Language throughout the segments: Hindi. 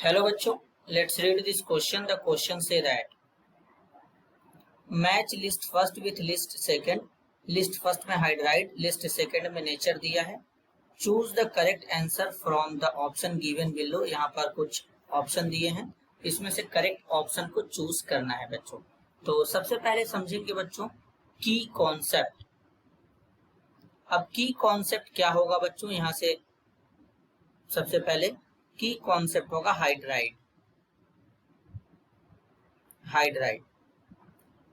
Hello बच्चों, let's read this question. The question say that match list first with list second. List first में हाइड्राइड, लिस्ट सेकंड में नेचर दिया है. Choose the correct answer from the option given below. यहाँ पर कुछ ऑप्शन दिए हैं, इसमें से करेक्ट ऑप्शन को चूज करना है बच्चों. तो सबसे पहले समझेंगे बच्चों की कॉन्सेप्ट. अब की कॉन्सेप्ट क्या होगा बच्चों, यहाँ से सबसे पहले की कॉन्सेप्ट होगा हाइड्राइड. हाइड्राइड.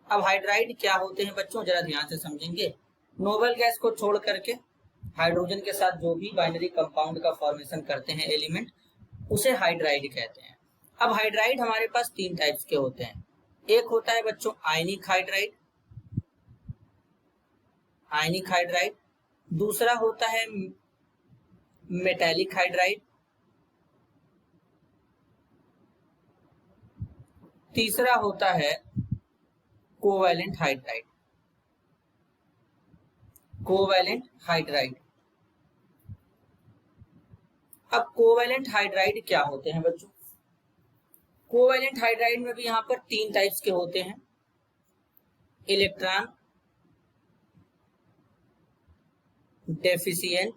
अब हाइड्राइड क्या होते हैं बच्चों, जरा ध्यान से समझेंगे. नोबल गैस को छोड़ करके हाइड्रोजन के साथ जो भी बाइनरी कंपाउंड का फॉर्मेशन करते हैं एलिमेंट, उसे हाइड्राइड कहते हैं. अब हाइड्राइड हमारे पास तीन टाइप्स के होते हैं. एक होता है बच्चों आयनिक हाइड्राइड. आयनिक हाइड्राइड. दूसरा होता है मेटालिक हाइड्राइड. तीसरा होता है कोवैलेंट हाइड्राइड. Covalent hydride. अब कोवैलेंट हाइड्राइड क्या होते हैं बच्चों. कोवैलेंट हाइड्राइड में भी यहां पर तीन टाइप्स के होते हैं. Electron deficient,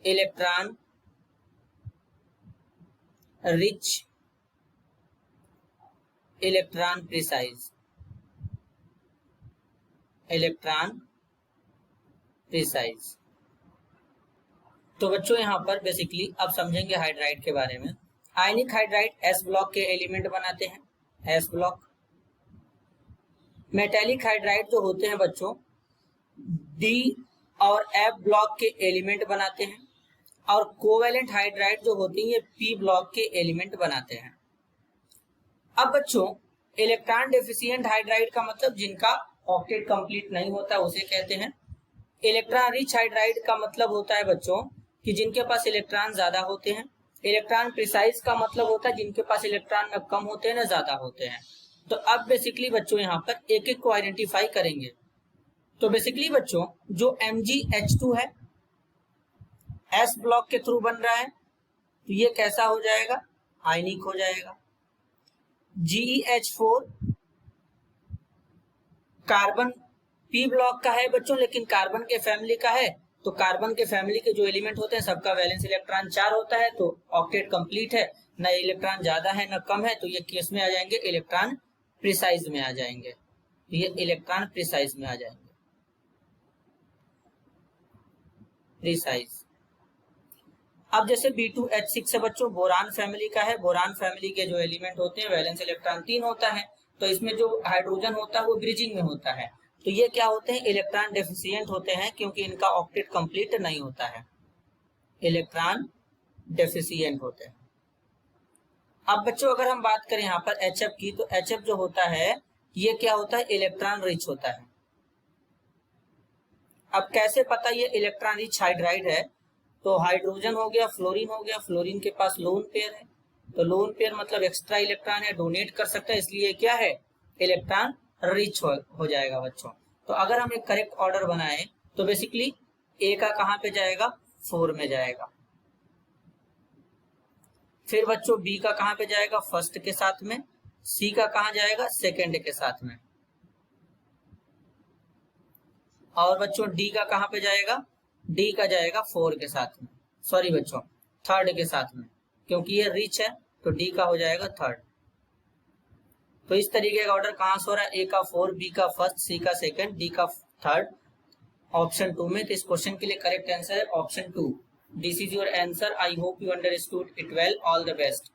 electron rich, electron precise. Electron precise. तो बच्चों यहां पर बेसिकली अब समझेंगे हाइड्राइड के बारे में. आयनिक हाइड्राइड एस ब्लॉक के एलिमेंट बनाते हैं, एस ब्लॉक. मेटालिक हाइड्राइड जो होते हैं बच्चों डी और एफ ब्लॉक के एलिमेंट बनाते हैं. और कोवैलेंट हाइड्राइड जो होती है ये पी ब्लॉक के एलिमेंट बनाते हैं. अब बच्चों इलेक्ट्रॉन डेफिशिएंट हाइड्राइड का मतलब जिनका ऑक्टेट कंप्लीट नहीं होता उसे कहते हैं. इलेक्ट्रॉन रिच हाइड्राइड का मतलब होता है बच्चों कि जिनके पास इलेक्ट्रॉन ज्यादा होते हैं. इलेक्ट्रॉन प्रिसाइज का मतलब होता है जिनके पास इलेक्ट्रॉन न कम होते हैं न ज्यादा होते हैं. तो अब बेसिकली बच्चों यहाँ पर एक एक को आइडेंटिफाई करेंगे. तो बेसिकली बच्चों जो MgH2 है एस ब्लॉक के थ्रू बन रहा है, तो ये कैसा हो जाएगा, आयनिक हो जाएगा. GeH4 कार्बन पी ब्लॉक का है बच्चों, लेकिन कार्बन के फैमिली का है. तो कार्बन के फैमिली के जो एलिमेंट होते हैं सबका वैलेंस इलेक्ट्रॉन 4 होता है, तो ऑक्टेट कंप्लीट है. न इलेक्ट्रॉन ज्यादा है न कम है, तो ये केस में आ जाएंगे इलेक्ट्रॉन प्रिसाइज में आ जाएंगे. तो ये इलेक्ट्रॉन प्रिसाइज में आ जाएंगे. प्रिसाइज. अब जैसे B2H6 से बच्चों बोरान फैमिली का है. बोरान फैमिली के जो एलिमेंट होते हैं वैलेंस इलेक्ट्रॉन 3 होता है, तो इसमें जो हाइड्रोजन होता है वो ब्रिजिंग में होता है. तो ये क्या होते हैं, इलेक्ट्रॉन डेफिशिएंट होते हैं क्योंकि इनका ऑक्टेट कंप्लीट नहीं होता है. इलेक्ट्रॉन डेफिशिएंट होते हैं. अब बच्चों अगर हम बात करें यहाँ पर HF की, तो HF जो होता है ये क्या होता है, इलेक्ट्रॉन रिच होता है. अब कैसे पता ये इलेक्ट्रॉन रिच हाइड्राइड है, तो हाइड्रोजन हो गया, फ्लोरीन हो गया. फ्लोरीन के पास लोन पेयर है, तो लोन पेयर मतलब एक्स्ट्रा इलेक्ट्रॉन है, डोनेट कर सकता है, इसलिए क्या है, इलेक्ट्रॉन रिच हो जाएगा बच्चों. तो अगर हम एक करेक्ट ऑर्डर बनाए तो बेसिकली ए का कहां पे जाएगा, 4 में जाएगा. फिर बच्चों बी का कहां पे जाएगा, फर्स्ट के साथ में. सी का कहां जाएगा, सेकंड के साथ में. और बच्चों डी का कहां पे जाएगा, डी का जाएगा 4 के साथ में. सॉरी बच्चों थर्ड के साथ में, क्योंकि ये रिच है तो डी का हो जाएगा थर्ड. तो इस तरीके का ऑर्डर कहां से हो रहा है, ए का 4, बी का फर्स्ट, सी का सेकंड, डी का थर्ड, ऑप्शन 2 में. तो इस क्वेश्चन के लिए करेक्ट आंसर है option 2. This is your answer. I hope you understood it well. All the best.